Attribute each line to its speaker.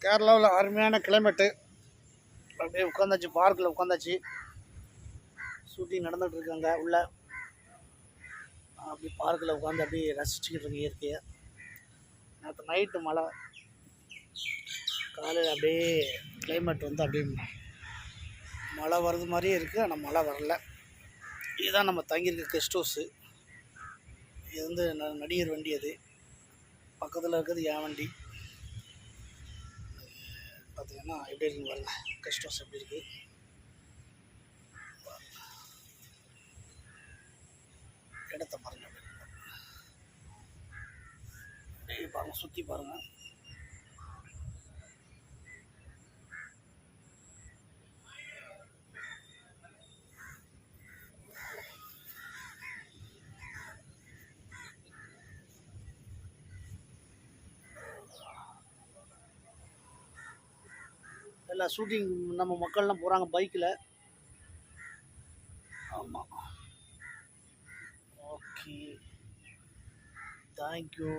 Speaker 1: கேரளாவில் அருமையான கிளைமேட்டு. அப்படியே உட்காந்தாச்சு, பார்க்கில் உட்காந்தாச்சு. ஷூட்டிங் நடந்துகிட்ருக்காங்க உள்ள. அப்படி பார்க்கில் உட்காந்து அப்படியே ரசிச்சுக்கிட்டு இருக்கு இயற்கையை. நேற்று நைட்டு மழை, காலையில் அப்படியே கிளைமேட் வந்து அப்படியே மழை வர்றது மாதிரியே இருக்குது, ஆனால் மழை வரல. இதுதான் நம்ம தங்கியிருக்க கெஸ்ட் ஹவுஸு. இது வந்து நடிகர் வண்டி. அது பக்கத்தில் இருக்கிறது என் வண்டி. பார்த்தீங்கன்னா எப்படி இருக்குன்னு பாருங்க, கெஸ்ட் ஹவுஸ் எப்படி இருக்குது இடத்த பாருங்க. அப்படியே பாருங்கள், சுற்றி பாருங்கள். எல்லா ஷூட்டிங் நம்ம மக்கள்லாம் போகிறாங்க பைக்கில். ஆமாம், ஓகே, தேங்க்யூ.